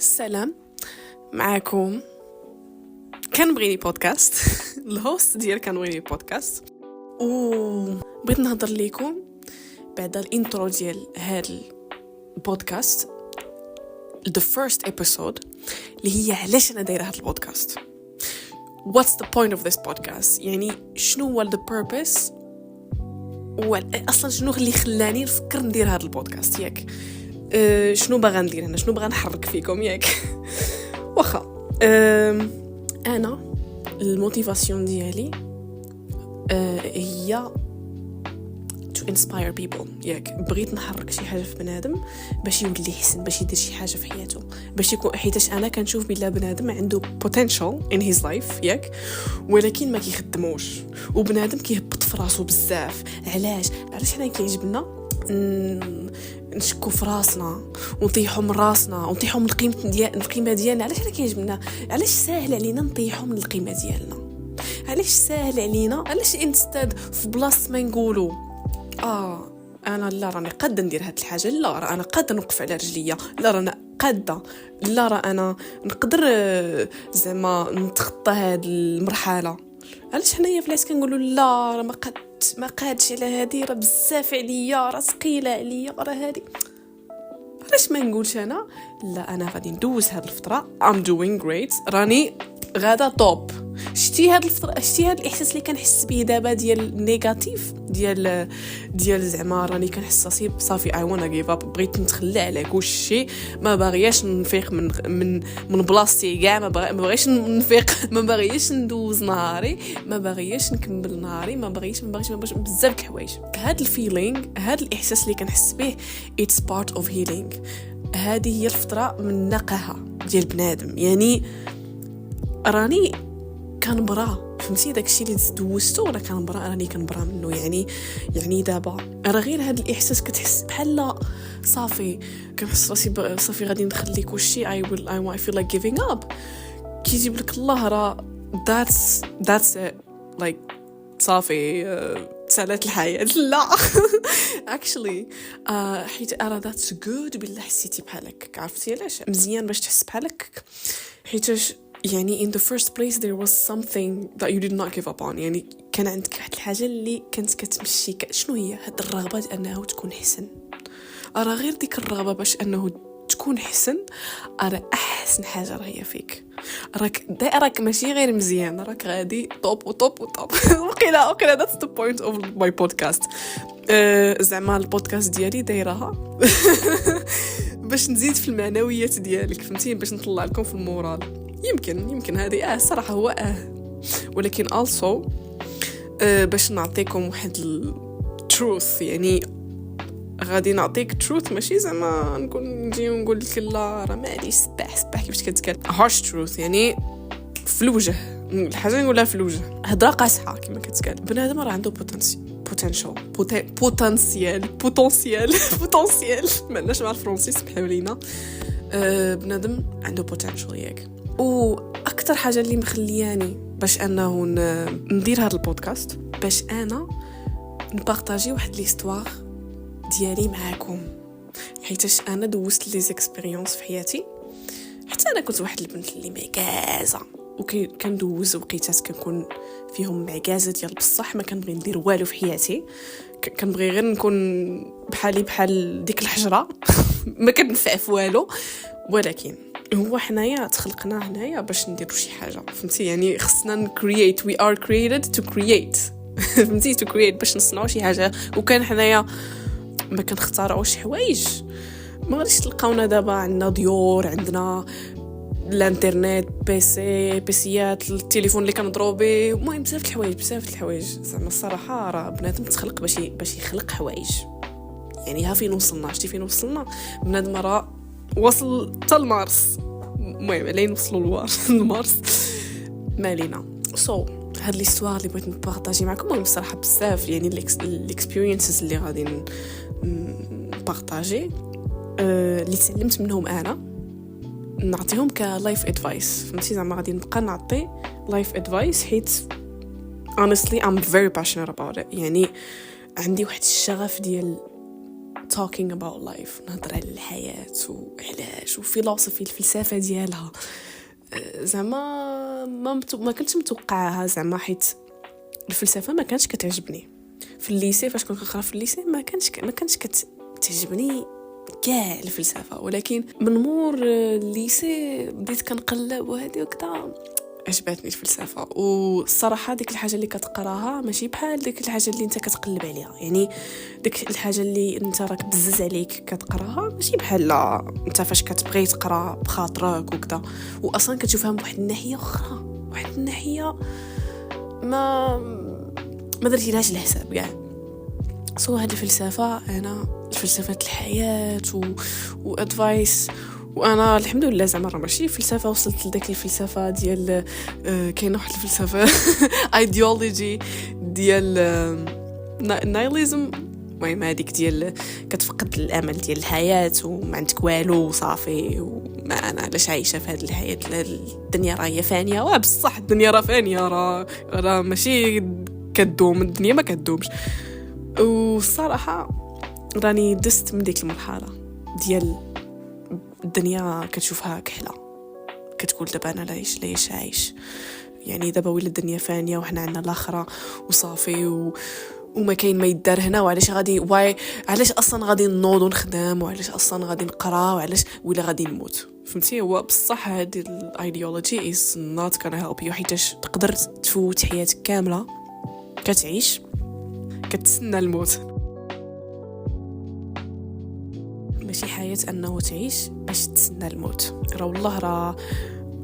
السلام معاكم. كان بغيني بودكاست الهوست ديال كان بغيني بودكاست وبغيت نهضر لكم بعد الانترو ديال هذا البودكاست the first episode اللي هي علاش انا دايره هذا البودكاست. what's the point of this podcast؟ يعني شنو هو the purpose اصلا شنو اللي خلاني نفكر ندير هذا البودكاست ياك. شنو باغا ندير انا، شنو باغا نحرك فيكم ياك. واخا انا الموتيفاسيون ديالي هي to inspire people ياك. بغيت نحرك شي حاجه في بنادم باش يولي يحسن، باش يدير شي حاجه في حياته، باش يكون حيتاش انا كنشوف بلا بنادم عنده potential in his life ياك، ولكن ما كيخدموش، وبنادم كيهبط في راسو بزاف. علاش حنا كيعجبنا نشكو في راسنا ونطيحوا من راسنا ونطيحوا من القيمه ديالنا؟ علاش حنا كيعجبنا؟ علاش ساهل علينا نطيحوا من القيمه ديالنا؟ علاش ساهل علينا؟ علاش انستاد في بلاصه ما نقولوا انا لا راني قادة ندير هاد الحاجه، لا راه انا قادة نوقف على رجليا، لا راه قادة، لا راه انا نقدر زعما نتخطى هاد المرحله. علاش حنايا فلاش كنقولوا لا راه ما قادش على هادي، راه بزاف عليا، راه ثقيله عليا، راه هادي. علاش ما نقولش انا لا انا غادي ندوز هاد الفتره I'm doing great، راني غادا توب. شتي هاد الفتره، شتي هاد الاحساس اللي كنحس به دابا ديال نيجاتيف، ديال زعما راني كنحس صافي I wanna give up، بغيت نتخلى على كلشي، ما باغياش نفيق من بلاصتي كاع، ما باغيش نفيق، ما باغيش ندوز نهاري، ما باغيش نكمل نهاري، ما باغيش بزاف د الحوايج. هاد الفيلينغ، هاد الاحساس اللي كنحس به it's part of healing. هذه هي الفتره من نقاها ديال بنادم، يعني راني كنبرا، فهمتي داكشي اللي دوزتو، راه راني كنبرا منه. يعني دابا راه غير هذا الاحساس كتحس بحال صافي، كنحس راسي صافي غادي نخلي كلشي I feel like giving up. كيجيب لك الله راه that's it. like صافي سالت الحياة. لا actually حيت أرى that's good بلا حسيتي بحالك. عرفتي علاش مزيان باش تحس بحالك؟ حيتاش يعني in the first place there was something that you did not give up on. يعني كان عندك واحد الحاجة اللي كانت كتمشي شنو هي هاد الرغبة أنه تكون حسن. أرى غير ديك الرغبة باش أنه تكون حسن، أرى أحسن حاجة راهي فيك. راك ماشي غير مزيان، راك غادي طوب وطوب وطوب. وقيلا that's the point of my podcast. زعما البودكاست ديالي دايرها باش نزيد في المعنويات ديالك، فهمتي، باش نطلع لكم في المورال. يمكن هذه صراحة هو ولكن also باش نعطيكم واحد التروث. يعني غادي نعطيك truth، ماشي زعما نجي ونقول لك لا راه مالي سباح كيفاش كتقال harsh truth، يعني في الوجه الحاجه نقولها في الوجه، هضره قاصحه كما كتقال. بنادم راه عنده بوتنسيال ما عندناش مع الفرنسي، سمحوا لينا. بنادم عنده potential ياك. واكثر حاجه اللي مخلياني باش انه ندير هذا البودكاست باش انا نبارطاجي واحد ليستوار ديالي معاكم، حيتاش انا دوزت لي زيكسبيريونس في حياتي. حتى انا كنت واحد البنت اللي معكازه، وكندوز وقيتات كنكون فيهم معكازه ديال بصح ما كنبغي ندير والو في حياتي. كنبغي غير نكون بحال ديك الحجره ما كنفع في والو. ولكن هو حنايا تخلقنا هنايا باش نديرو شي حاجه، فهمتي، يعني خصنا نكرييت. we are created to create. فهمتي to create باش نصنعوا شي حاجه. وكان حنايا ما كنختارعوش حوايج، ما غاديش تلقاونا دابا عندنا ديور، عندنا الانترنت، بيسيات، التليفون اللي كنضربوا به، المهم بزاف الحوايج. زعما الصراحه راه بنادم تخلق باش يخلق حوايج. يعني ها فين وصلنا، شتي فين وصلنا. بنادم راه وصل حتى لمارس، المهم عليه نوصلوا لمارس ما لينا. هاد ليستوار اللي بغيت نبارطاجي معكم المهم الصراحه بزاف، يعني الاكسبيرينسز اللي غادي نبارطاجي اللي تعلمت منهم انا نعطيهم كلايف ادفايس، فهمتي. زعما غادي نبقى نعطي لايف ادفايس حيت honestly I'm very passionate about it. يعني عندي واحد الشغف ديال talking about life نهضر على الحياة وعلاش وفلسفي الفلسفة ديالها زعما ما كنتش متوقعها زعما حيت الفلسفة ما كانتش كتعجبني في الليسي. فاش كنت كنقرا في الليسي ما كانتش كتعجبني كاع الفلسفة، ولكن من مور الليسي بديت كنقلب وهذه وكذا عجبتني الفلسفة. والصراحة ديك الحاجة اللي كتقراها ماشي بحال ديك الحاجة اللي انت كتقلب عليها، يعني ديك الحاجة اللي انت راك بزز عليك كتقراها ماشي بحال لا انت فاش كتبغي تقرا بخاطرك وكذا، واصلا كتشوفها بواحد الناحية اخرى، واحد الناحية ما درتي لهاش الحساب كاع. هاد الفلسفة انا فلسفة الحياة وادفايس، وانا الحمد لله زعما راه ماشي فلسفه وصلت لذاك الفلسفه ديال كاين واحد الفلسفه ايديولوجي ديال نايليزم، المهم هذيك ديال كتفقد الامل ديال الحياه وما عندك والو وصافي، وما انا علاش عايشه في هذه الحياه، الدنيا راه هي فانيه. وبصح الدنيا راه فانيه، راه ماشي كدوم، الدنيا ما كدومش. والصراحه راني دست من ديك المرحله ديال الدنيا كتشوفها كحله، كتقول دابا انا ليش عايش، يعني دابا ولا الدنيا فانيه وحنا عندنا الاخره وصافي وما كاين ما يدار هنا، وعلاش علاش اصلا غادي نوض ونخدم، وعلاش اصلا غادي نقرا، وعلاش ولا غادي نموت. فهمتي؟ هو بصح هذه الايديولوجي از نوت كان هيلب يو، حيتاش تقدر تفوت حياتك كامله كتعيش كتسنى الموت، ماشي حياة أنه تعيش باش تسنى الموت. راه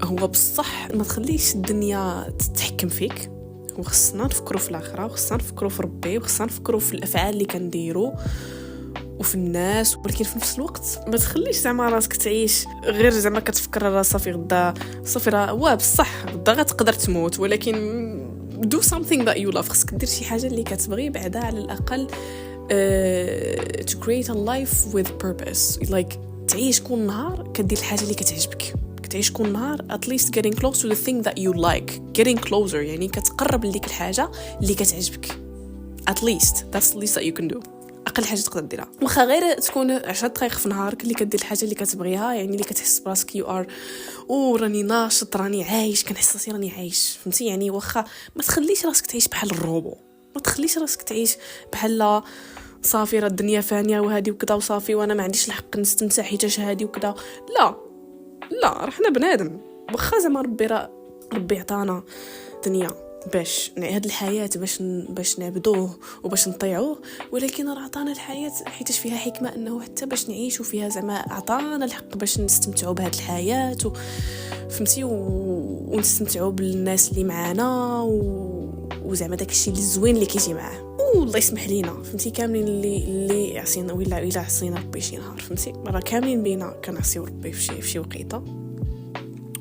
هو بصح ما تخليش الدنيا تتحكم فيك، وخصنا نفكروا في الآخرة، وخصنا نفكروا في ربي، وخصنا نفكروا في الأفعال اللي كنديروا وفي الناس، ولكن في نفس الوقت ما تخليش زعما راسك تعيش غير زعما كتفكر راه صافي غدا صافي راه بصح غدا غتقدر تموت، ولكن do something that you love. خصك دير شي حاجة اللي كتبغي بعدا على الأقل to create a life with purpose. like تعيش كل نهار كدير الحاجة اللي كتعجبك، تعيش كل نهار at least getting close to the thing that you like, getting closer، يعني كتقرب لديك الحاجة اللي كتعجبك. at least that's the least that you can do، أقل حاجة تقدر ديرها، واخا غير تكون 10 دقائق في نهارك اللي كدير الحاجة اللي كتبغيها، يعني اللي كتحس براسك you are راني ناشط، راني عايش، كنحس راسي راني عايش. فهمتي؟ يعني واخا ما تخليش راسك تعيش بحال الروبو، ما تخليش راسك تعيش بحال صافي راه الدنيا فانيه وهذه وكذا وصافي وانا ما عنديش الحق نستمتع حيتاش هذه وكذا. لا راه حنا بنادم، واخا زعما ربي عطانا دنيا باش هاد الحياه باش نعبدوه وباش نطيعوه، ولكن راه عطانا الحياه حيتاش فيها حكمه انه حتى باش نعيشوا فيها، زعما عطانا الحق باش نستمتعوا بهاد الحياه فهمتي ونستمتعوا بالناس اللي معانا وزعما داكشي اللي زوين اللي كيجي معاه. والله يسمح لينا فهمتي كاملين اللي عصينا ولا عصينا ربي شي نهار، فهمتي راه كاملين بينا كنعصيو ربي في شي وقيته،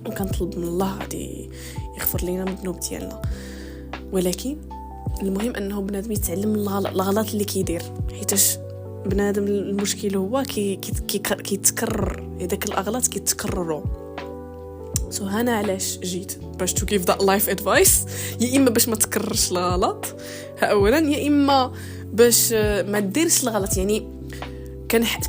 وكنطلب من الله غادي يغفر لينا من الذنوب ديالنا. ولكن المهم انه بنادم يتعلم الغلط اللي كيدير، حيتاش بنادم المشكل هو كيتكرر هذاك الاغلاط كيتكرروا. هنا علاش جيت باش to give that life advice، يا اما باش ما تكررش الغلط اولا، يا اما باش ما ديرش الغلط، يعني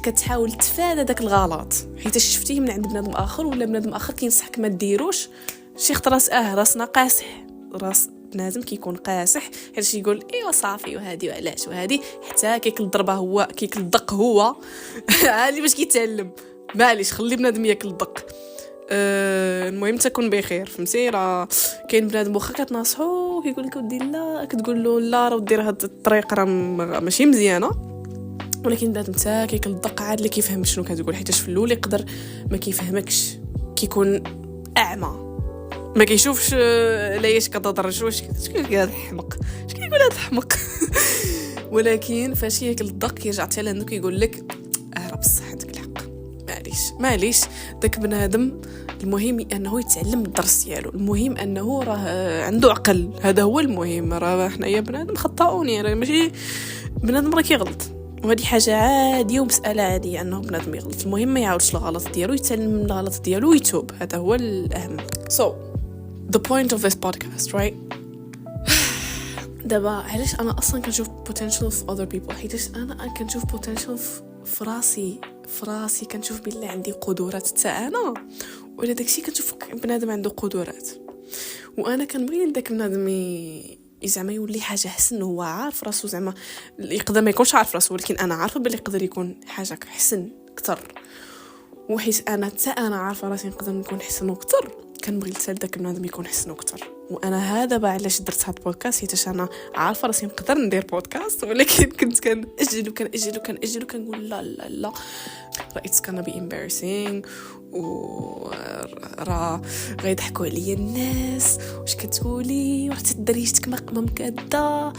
كتحاول تفادى داك الغلط حيت شفتيه من عند بنادم اخر ولا بنادم اخر كينصحك ما ديروش شي خطراس. راسنا قاسح، راس بنادم كيكون قاسح حيت يقول ايوا صافي وهادي وعلاش وهادي، حتى كيكل الضربه هو كيكل الدق هو عادي باش كيتعلم. معليش خلي بنادم ياكل الدق. المهم تكون بخير. فهمتي؟ راه كاين بنادم واخا كتناصحو كيقول لك ودي لا، كتقول له لا راه دير هاد الطريقه راه ماشي مزيانه، ولكن بنادم تا كيكل الدق عاد اللي كيفهم شنو كتقول، حيتاش في الاول يقدر ما كيفهمكش، كيكون اعمى ما كيشوفش ليش كتضرج واش كيقول هذا حمق، اش كيقول هذا حمق ولكن فاش ياكل الدق كيرجع حتى لانه كيقول لك راه بصح عندك الحق. معليش داك بنادم المهم انه يتعلم الدرس ديالو، المهم انه راه عنده عقل، هذا هو المهم. راه حنايا بنادم خطاؤون، يعني ماشي بنادم راه كيغلط، وهذه حاجه عاديه ومساله عاديه انه بنادم يغلط. المهم ما يعاودش الغلط ديالو، يتعلم من الغلط ديالو ويتوب، هذا هو الاهم. So the point of this podcast, right? دابا علاش انا اصلا كنشوف potential في other people، حيتاش انا كنشوف potential فراسي كنشوف بالله عندي قدرات حتى انا، ولا داكشي كنشوف بنادم عنده قدرات. وانا كنبغي داك بنادم زعما يولي حاجه حسن، هو عارف راسو، زعما يقدر ما يكونش عارف راسو ولكن انا عارفه بلي يقدر يكون حاجه حسن اكثر. وحيت انا حتى انا عارفه راسي نقدر نكون حسن اكثر، كنبغي حتى داك بنادم يكون حسن اكثر. وانا هذا با علاش درت هذا البودكاست، حيت انا عارفه راسي نقدر ندير بودكاست، ولكن كنت كنأجل وكنقول لا لا لا، it's gonna be embarrassing وراه غيضحكوا عليا الناس، واش كتقولي وحتى دريجتك ما مكاده.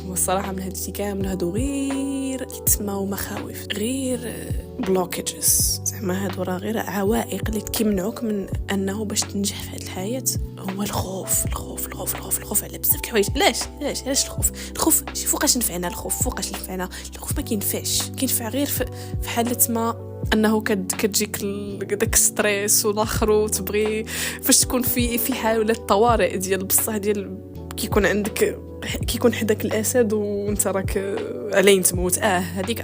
هو الصراحه من هادشي كامل هادو غير كيتسماو مخاوف، غير بلوكيجز، زعما هادو راه غير عوائق اللي كيمنعوك من انه باش تنجح في هاد الحياه. هو الخوف الخوف الخوف الخوف الخوف على بزاف د الحوايج. علاش الخوف شي فوقاش نفعنا فوقاش نفعنا. الخوف ما كينفع غير في حاله ما انه كتجيك داك ستريس والاخر، وتبغي فاش تكون في حاله طوارئ ديال بصح ديال كيكون حداك الاسد وانت راك علين تموت. هذيك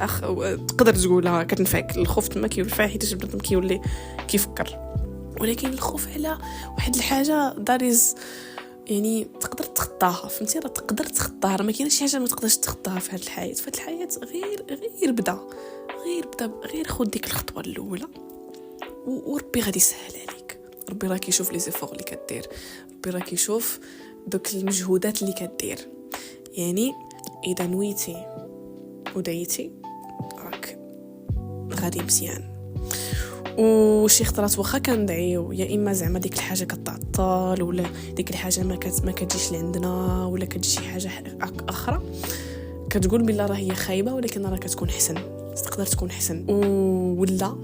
تقدر تقولها كتنفعك. الخوف تما كينفع حيت بنادم كيولي كيفكر. ولكن الخوف على واحد الحاجه داريز يعني تقدر تخطاها، فهمتي؟ راه تقدر تخطاها، راه ما كاينش شي حاجه ما تقدرش تخطاها في هذه الحياه. غير بدا غير خذ ديك الخطوه الاولى وربي غادي يسهل عليك. ربي راه كيشوف لي زيفور اللي كدير، ربي راه كيشوف دوك المجهودات اللي كدير. يعني اذا نويتي ودايتي راك غادي مزيان. وشي خطرات واخا كندعيو يا اما زعما ديك الحاجه كتعطل، ولا ديك الحاجه ما كتجيش لعندنا، ولا كتجي شي حاجه اخرى كتقول بالله راه هي خايبه، ولكن راه كتكون حسن، تقدر تكون حسن. ولا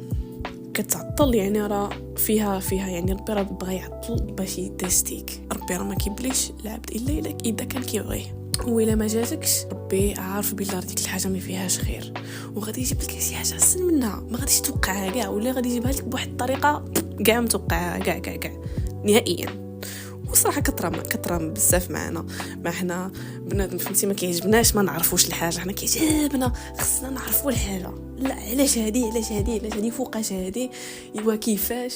كتعطل يعني راه فيها يعني ربي راه بغى يعطل باش يتستيك. ربي راه ما كيبليش العبد الا اذا كان كيبغيه. وإلا ما جاتكش ربي عارف بالله ديك الحاجه ما فيهاش خير، وغادي يجيب لك شي حاجه احسن منها. ما غاديش توقعها كاع، ولا غادي يجيبها لك بواحد الطريقه كاع متوقعها كاع نهائيا. وصراحه كثر بزاف معنا، ما حنا بنادم فهمتي ما كيعجبناش ما نعرفوش الحاجه، حنا كيعجبنا خصنا نعرفوا الحاجه. لا علاش هذه فوقاش هذه ايوا كيفاش.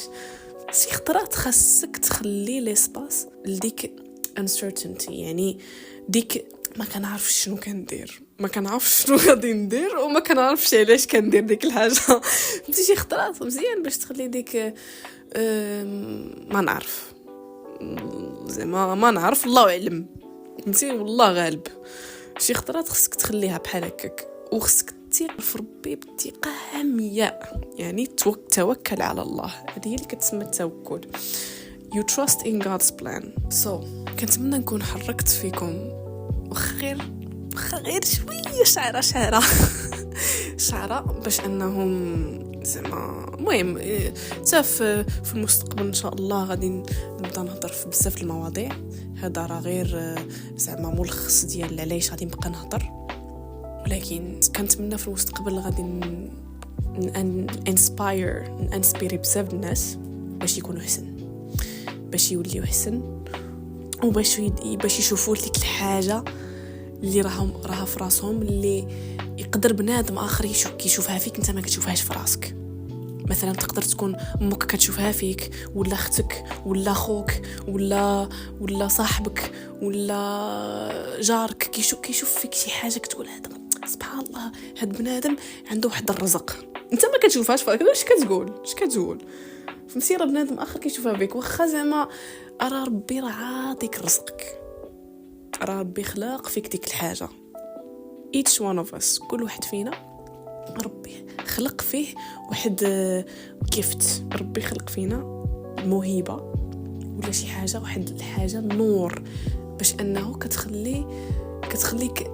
شي خطرات خاصك تخلي ليسباس لديك uncertainty، يعني ديك ما كنعرفش شنو كندير، ما كنعرفش شنو غادي ندير، وما كنعرفش علاش كندير ديك الحاجه. فهمتي؟ شي خطرات مزيان باش تخلي ديك ما نعرف، زعما ما نعرف، الله اعلم، فهمتي؟ والله غالب. شي خطرات خصك تخليها بحال هكاك، وخصك تثق في ربي بثقه عمياء، يعني توكل على الله. هذه هي اللي كتسمى التوكل. You trust in God's plan. So كنتمنى نكون حركت فيكم غير شويه شعره باش انهم زعما المهم في المستقبل ان شاء الله غادي نبدا نهضر في بزاف المواضيع. هذا راه غير زعما ملخص ديال علاش غادي نبقى نهضر، ولكن كنتمنى في المستقبل غادي انسبيري بزاف الناس باش يكونوا حسن، باش يوليو حسن، وباش يشوفوا لك الحاجه اللي راها في راسهم، اللي يقدر بنادم اخر يشوفها فيك انت ما كتشوفهاش في راسك. مثلا تقدر تكون امك كتشوفها فيك، ولا اختك، ولا خوك، ولا صاحبك، ولا جارك كيشوف فيك شي حاجه كتقول هذا سبحان الله هاد بنادم عنده واحد الرزق انت ما كتشوفهاش فيك. واش كتقول فهمتي؟ راه بنادم اخر كيشوفها فيك، واخا زعما راه ربي راه عاطيك رزقك، راه ربي خلق فيك ديك الحاجه. each one of us، كل واحد فينا ربي خلق فيه واحد جيفت، ربي خلق فينا موهبه ولا شي حاجه، واحد الحاجه نور باش انه كتخليك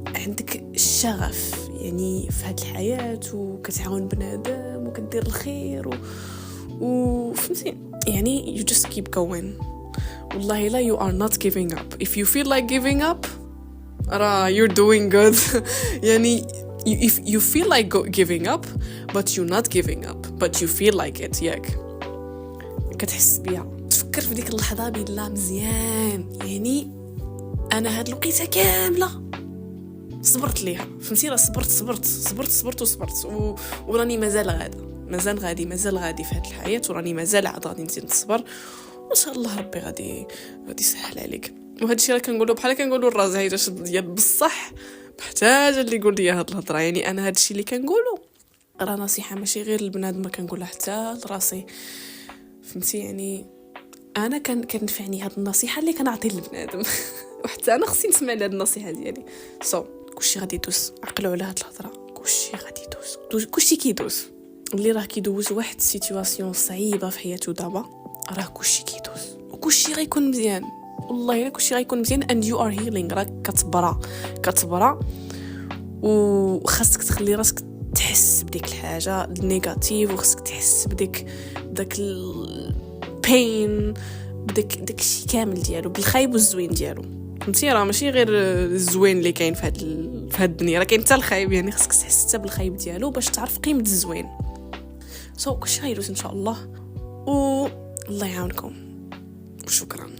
عندك الشغف يعني في هذه الحياه، وكتعاون بنادم وكدير الخير وفهمتي يعني you just keep going. والله لا you are not giving up. If you feel like giving up you're doing good. يعني if you feel like giving up but you're not giving up but you feel like it، ياك كتحس بيها، تفكر في ديك اللحظه بالله مزيان. يعني انا هاد الوقيته كامله صبرت ليها، فهمتي؟ راه صبرت وراني مازال غادي في هذه الحياه، وراني مازال عاد غادي نزيد نصبر، وان شاء الله ربي غادي يسهل عليك. وهذا الشيء راه كنقولوا بحال كنقولوا الرازع اذا شد ديال بصح محتاجه اللي يقول لي هاد الهضره. يعني انا هذا الشيء اللي كنقوله راه نصيحه ماشي غير للبنادم، ما كنقولها حتى لراسي، فهمتي؟ يعني انا كنفعني هاد النصيحه اللي كنعطي للبنادم وحتى انا خصني نسمع لهاد النصيحه ديالي. كلشي غادي يدوز، عقلوا على هاد الهضره، كلشي غادي يدوز، كلشي كيدوز. اللي راه كيدوز واحد السيتواسيون صعيبه في حياته دابا راه كلشي كيدوز، وكلشي غيكون مزيان، والله الا كلشي غيكون مزيان. and you are healing، راك كتبرا وخاصك تخلي راسك تحس بديك الحاجه النيجاتيف، وخاصك تحس داك البين، بداك الشيء كامل ديالو، بالخايب والزوين ديالو، فهمتي؟ راه ماشي غير الزوين اللي كاين في هاد الدنيا، راه كاين حتى الخايب. يعني خاصك تحس حتى بالخايب ديالو باش تعرف قيمه الزوين. كلشي غيدوز ان شاء الله، والله يعاونكم، وشكرا.